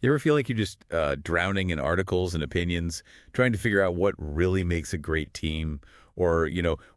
You ever feel like you're just drowning in articles and opinions, trying to figure out what really makes a great team or,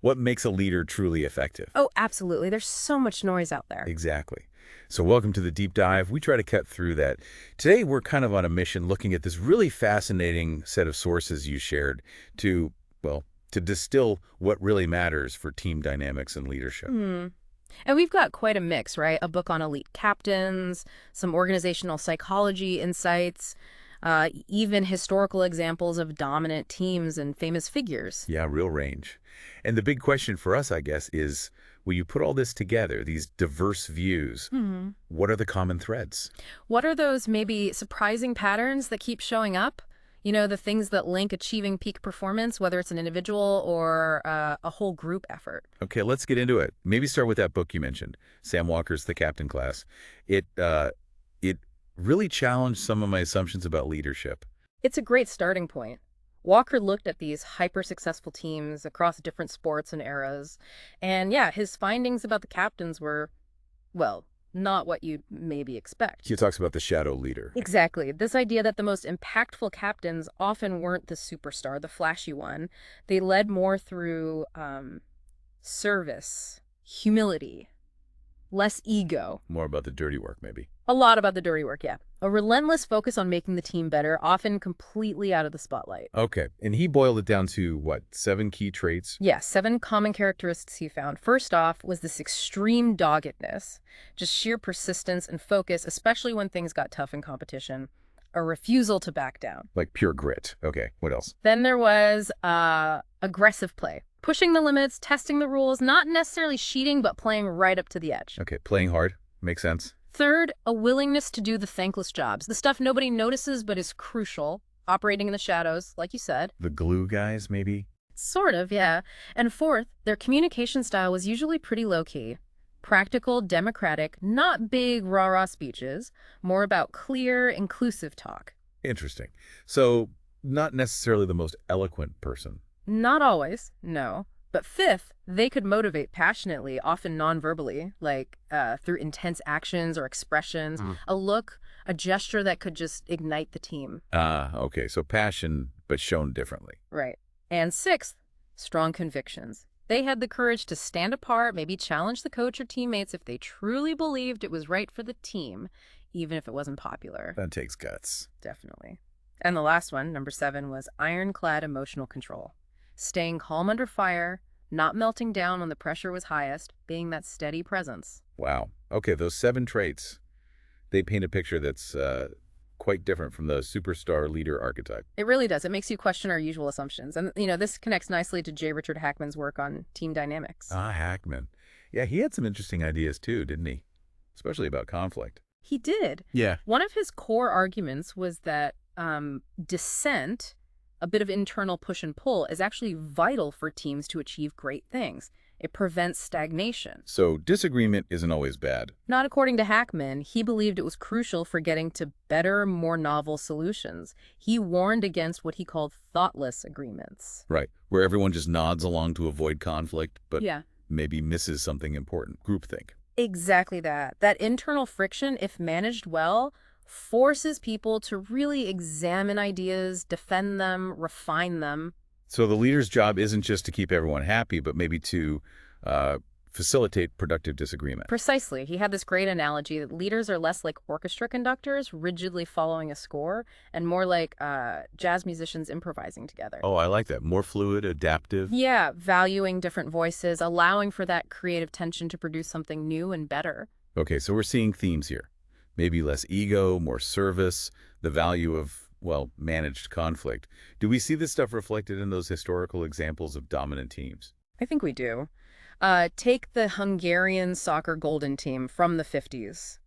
what makes a leader truly effective? Oh, absolutely. There's so much noise out there. Exactly. So welcome to the deep dive. We try to cut through that. Today, we're kind of on a mission looking at this really fascinating set of sources you shared to, well, to distill what really matters for team dynamics and leadership. Hmm. And we've got quite a mix, right? A book on elite captains, some organizational psychology insights, even historical examples of dominant teams and famous figures. Yeah, real range. And the big question for us, I guess, is when you put all this together, these diverse views, Hmm. what are the common threads? What are those maybe surprising patterns that keep showing up? You know, the things that link achieving peak performance, whether it's an individual or a whole group effort. Okay, let's get into it. Maybe start with that book you mentioned, Sam Walker's The Captain Class. It really challenged some of my assumptions about leadership. It's a great starting point. Walker looked at these hyper-successful teams across different sports and eras. And yeah, his findings about the captains were, well, not what you'd maybe expect. He talks about the shadow leader. Exactly. This idea that the most impactful captains often weren't the superstar, the flashy one. They led more through service, humility, less ego. More about the dirty work, maybe. A lot about the dirty work, yeah. A relentless focus on making the team better, often completely out of the spotlight. Okay, and he boiled it down to, what, 7 key traits? Yeah, 7 common characteristics he found. First off was this extreme doggedness, just sheer persistence and focus, especially when things got tough in competition. A refusal to back down. Like pure grit. Okay, what else? Then there was aggressive play, pushing the limits, testing the rules, not necessarily cheating, but playing right up to the edge. Okay, playing hard. Makes sense. Third, a willingness to do the thankless jobs, the stuff nobody notices but is crucial, operating in the shadows, like you said. The glue guys, maybe? Sort of, yeah. And fourth, their communication style was usually pretty low-key. Practical, democratic, not big rah-rah speeches, more about clear, inclusive talk. Interesting. So, not necessarily the most eloquent person. Not always, no. But fifth, they could motivate passionately, often non-verbally, like through intense actions or expressions, a look, a gesture that could just ignite the team. Okay, so passion, but shown differently. Right. And sixth, strong convictions. They had the courage to stand apart, maybe challenge the coach or teammates if they truly believed it was right for the team, even if it wasn't popular. That takes guts. Definitely. And the last one, number 7, was ironclad emotional control. Staying calm under fire, not melting down when the pressure was highest, being that steady presence. Wow. Okay, those 7 traits, they paint a picture that's quite different from the superstar leader archetype. It really does. It makes you question our usual assumptions. And, this connects nicely to J. Richard Hackman's work on team dynamics. Hackman. Yeah, he had some interesting ideas too, didn't he? Especially about conflict. He did. Yeah. One of his core arguments was that dissent, a bit of internal push and pull, is actually vital for teams to achieve great things. It prevents stagnation. So disagreement isn't always bad. Not according to Hackman. He believed it was crucial for getting to better, more novel solutions. He warned against what he called thoughtless agreements. Right, where everyone just nods along to avoid conflict, but Yeah, maybe misses something important. Groupthink. exactly that. That internal friction, if managed well, forces people to really examine ideas, defend them, refine them. So the leader's job isn't just to keep everyone happy, but maybe to facilitate productive disagreement. Precisely. He had this great analogy that leaders are less like orchestra conductors, rigidly following a score, and more like jazz musicians improvising together. Oh, I like that. More fluid, adaptive. Yeah, valuing different voices, allowing for that creative tension to produce something new and better. Okay, so we're seeing themes here. Maybe less ego, more service, the value of, well, managed conflict. Do we see this stuff reflected in those historical examples of dominant teams? I think we do. Take the Hungarian soccer golden team from the 50s.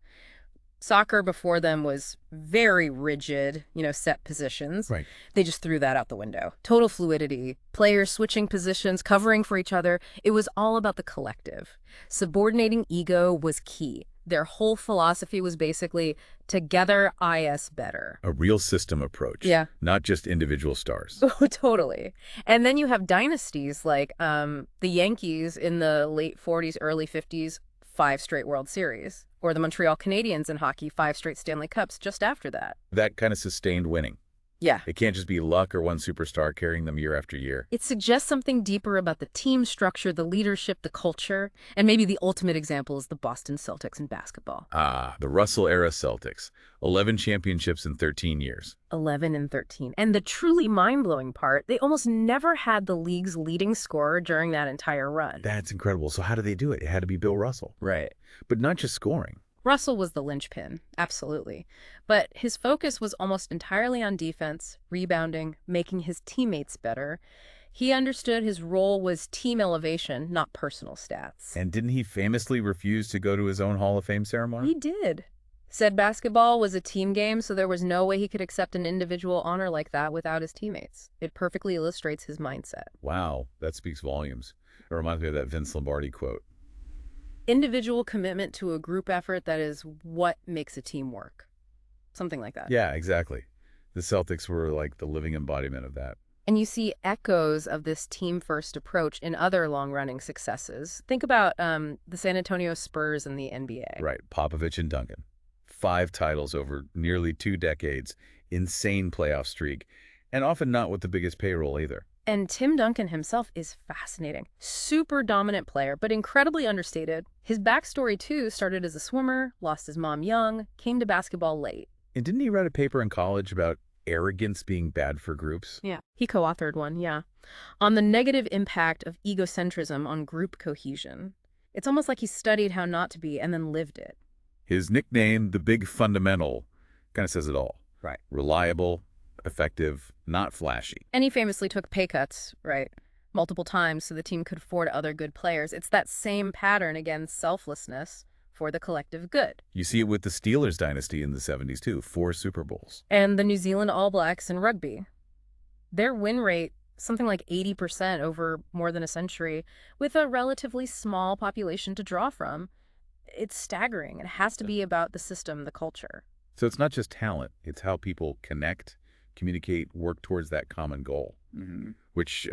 Soccer before them was very rigid, set positions. Right. They just threw that out the window. Total fluidity, players switching positions, covering for each other. It was all about the collective. Subordinating ego was key. Their whole philosophy was basically, together IS better. A real system approach. Yeah. Not just individual stars. Oh, totally. And then you have dynasties like the Yankees in the late 40s, early 50s, 5 straight World Series. Or the Montreal Canadiens in hockey, 5 straight Stanley Cups just after that. That kind of sustained winning. Yeah. It can't just be luck or one superstar carrying them year after year. It suggests something deeper about the team structure, the leadership, the culture, and maybe the ultimate example is the Boston Celtics in basketball. Ah, the Russell-era Celtics. 11 championships in 13 years. 11 and 13. And the truly mind-blowing part, they almost never had the league's leading scorer during that entire run. That's incredible. So how did they do it? It had to be Bill Russell. Right. But not just scoring. Russell was the linchpin, absolutely. But his focus was almost entirely on defense, rebounding, making his teammates better. He understood his role was team elevation, not personal stats. And didn't he famously refuse to go to his own Hall of Fame ceremony? He did. Said basketball was a team game, so there was no way he could accept an individual honor like that without his teammates. It perfectly illustrates his mindset. Wow, that speaks volumes. It reminds me of that Vince Lombardi quote. Individual commitment to a group effort, that is what makes a team work. Something like that. Yeah, exactly. The Celtics were like the living embodiment of that. And you see echoes of this team-first approach in other long-running successes. Think about the San Antonio Spurs in the NBA. Right, Popovich and Duncan. 5 titles over nearly 2 decades, insane playoff streak, and often not with the biggest payroll either. And Tim Duncan himself is fascinating. Super dominant player, but incredibly understated. His backstory, too, started as a swimmer, lost his mom young, came to basketball late. And didn't he write a paper in college about arrogance being bad for groups? Yeah. He co-authored one, yeah. On the negative impact of egocentrism on group cohesion. It's almost like he studied how not to be and then lived it. His nickname, the Big Fundamental, kind of says it all. Right. Reliable, effective, not flashy. And he famously took pay cuts, right, multiple times so the team could afford other good players. It's that same pattern, again, selflessness for the collective good. You see it with the Steelers dynasty in the 70s, too. 4 Super Bowls. And the New Zealand All Blacks in rugby. Their win rate, something like 80% over more than a century, with a relatively small population to draw from. It's staggering. It has to be about the system, the culture. So it's not just talent. It's how people connect, communicate, work towards that common goal, which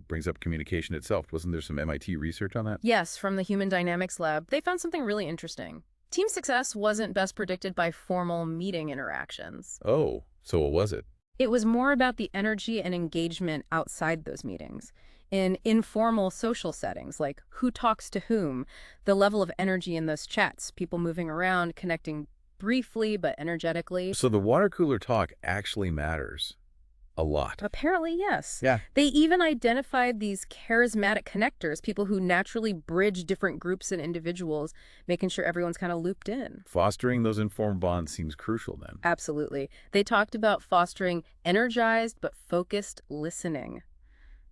brings up communication itself. Wasn't there some MIT research on that? Yes, from the Human Dynamics Lab. They found something really interesting. Team success wasn't best predicted by formal meeting interactions. Oh, so what was it? It was more about the energy and engagement outside those meetings. In informal social settings, like who talks to whom, the level of energy in those chats, people moving around, connecting briefly but energetically. So the water cooler talk actually matters a lot. Apparently, yes. Yeah. They even identified these charismatic connectors, people who naturally bridge different groups and individuals, making sure everyone's kind of looped in. Fostering those informal bonds seems crucial then. Absolutely. They talked about fostering energized but focused listening,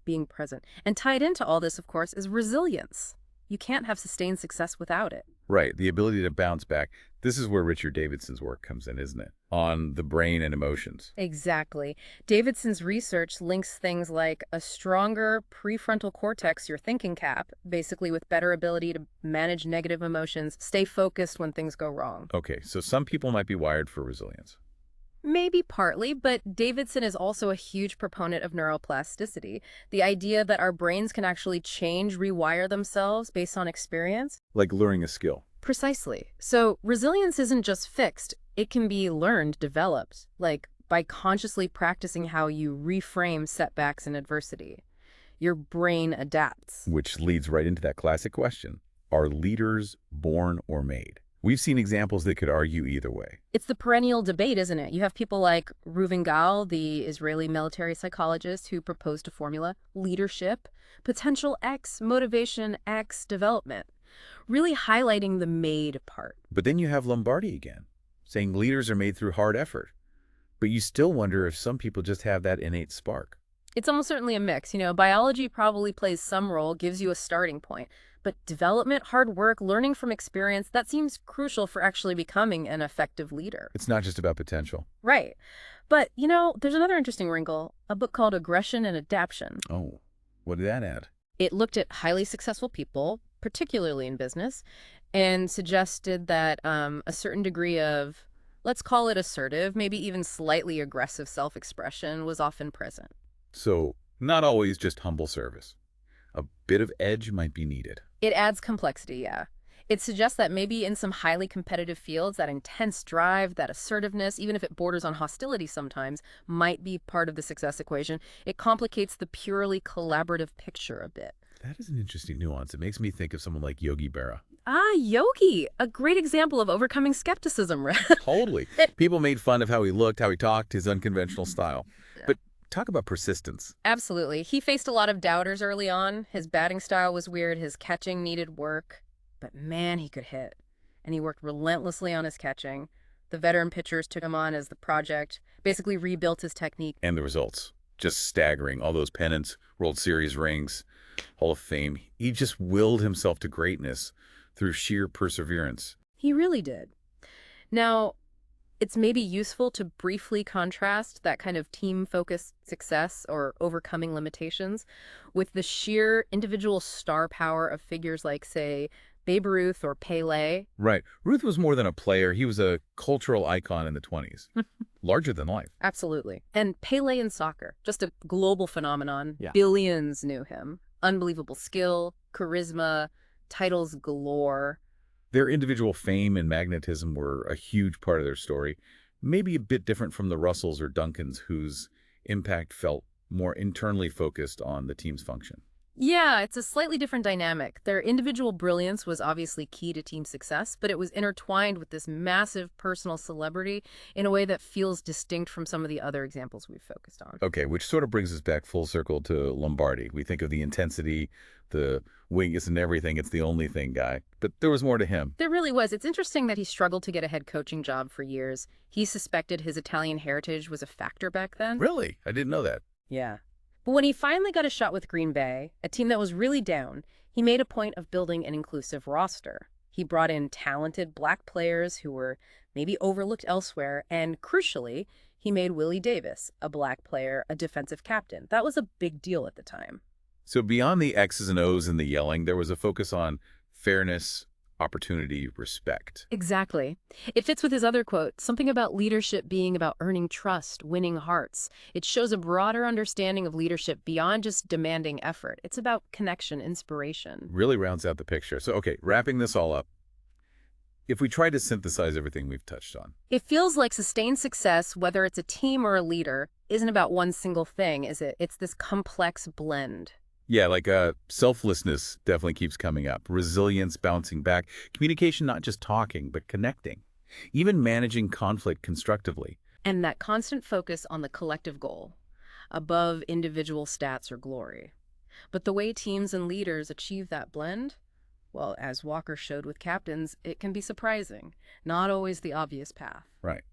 being present. And tied into all this, of course, is resilience. You can't have sustained success without it. Right, the ability to bounce back. This is where Richard Davidson's work comes in, isn't it? On the brain and emotions. Exactly. Davidson's research links things like a stronger prefrontal cortex, your thinking cap, basically with better ability to manage negative emotions, stay focused when things go wrong. Okay, so some people might be wired for resilience. Maybe partly, but Davidson is also a huge proponent of neuroplasticity, the idea that our brains can actually change, rewire themselves based on experience. Like learning a skill. Precisely. So resilience isn't just fixed. It can be learned, developed, like by consciously practicing how you reframe setbacks and adversity. Your brain adapts. Which leads right into that classic question. Are leaders born or made? We've seen examples that could argue either way. It's the perennial debate, isn't it? You have people like Reuven Gal, the Israeli military psychologist, who proposed a formula: leadership, potential X, motivation X, development, really highlighting the made part. But then you have Lombardi again, saying leaders are made through hard effort. But you still wonder if some people just have that innate spark. It's almost certainly a mix. Biology probably plays some role, gives you a starting point. But development, hard work, learning from experience, that seems crucial for actually becoming an effective leader. It's not just about potential. Right. But, there's another interesting wrinkle, a book called Aggression and Adaptation. Oh, what did that add? It looked at highly successful people, particularly in business, and suggested that a certain degree of, let's call it assertive, maybe even slightly aggressive self-expression was often present. So, not always just humble service. A bit of edge might be needed. It adds complexity, yeah. It suggests that maybe in some highly competitive fields, that intense drive, that assertiveness, even if it borders on hostility sometimes, might be part of the success equation. It complicates the purely collaborative picture a bit. That is an interesting nuance. It makes me think of someone like Yogi Berra. Ah, Yogi, a great example of overcoming skepticism. Totally. People made fun of how he looked, how he talked, his unconventional style. But talk about persistence. Absolutely. He faced a lot of doubters early on. His batting style was weird. His catching needed work. But man, he could hit. And he worked relentlessly on his catching. The veteran pitchers took him on as the project, basically rebuilt his technique. And the results. Just staggering. All those pennants, World Series rings, Hall of Fame. He just willed himself to greatness through sheer perseverance. He really did. Now, it's maybe useful to briefly contrast that kind of team-focused success or overcoming limitations with the sheer individual star power of figures like, say, Babe Ruth or Pele. Right. Ruth was more than a player. He was a cultural icon in the 20s. Larger than life. Absolutely. And Pele in soccer, just a global phenomenon. Yeah. Billions knew him. Unbelievable skill, charisma, titles galore. Their individual fame and magnetism were a huge part of their story. Maybe a bit different from the Russells or Duncans, whose impact felt more internally focused on the team's function. Yeah, it's a slightly different dynamic. Their individual brilliance was obviously key to team success, but it was intertwined with this massive personal celebrity in a way that feels distinct from some of the other examples we've focused on. Okay, which sort of brings us back full circle to Lombardi. We think of the intensity, the wing isn't everything, it's the only thing guy. But there was more to him. There really was. It's interesting that he struggled to get a head coaching job for years. He suspected his Italian heritage was a factor back then. Really? I didn't know that. Yeah. But when he finally got a shot with Green Bay, a team that was really down, he made a point of building an inclusive roster. He brought in talented black players who were maybe overlooked elsewhere, and crucially, he made Willie Davis, a black player, a defensive captain. That was a big deal at the time. So beyond the X's and O's and the yelling, there was a focus on fairness, opportunity, respect. Exactly. It fits with his other quote, something about leadership being about earning trust, winning hearts. It shows a broader understanding of leadership beyond just demanding effort. It's about connection, inspiration. Really rounds out the picture. So, okay, wrapping this all up, if we try to synthesize everything we've touched on. It feels like sustained success, whether it's a team or a leader, isn't about one single thing, is it? It's this complex blend. Yeah, like selflessness definitely keeps coming up. Resilience, bouncing back. Communication, not just talking, but connecting. Even managing conflict constructively. And that constant focus on the collective goal, above individual stats or glory. But the way teams and leaders achieve that blend, well, as Walker showed with captains, it can be surprising. Not always the obvious path. Right.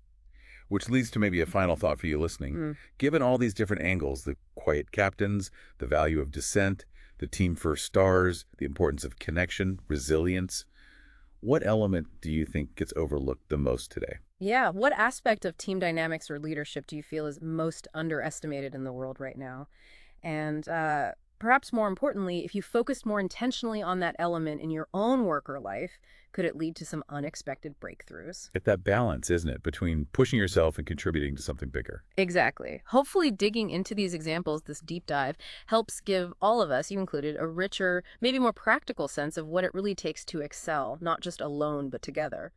Which leads to maybe a final thought for you listening. Given all these different angles, the quiet captains, the value of dissent, the team first stars, the importance of connection, resilience, what element do you think gets overlooked the most today? Yeah, what aspect of team dynamics or leadership do you feel is most underestimated in the world right now? And perhaps more importantly, if you focused more intentionally on that element in your own work or life, could it lead to some unexpected breakthroughs? It's that balance, isn't it, between pushing yourself and contributing to something bigger? Exactly. Hopefully digging into these examples, this deep dive, helps give all of us, you included, a richer, maybe more practical sense of what it really takes to excel, not just alone, but together.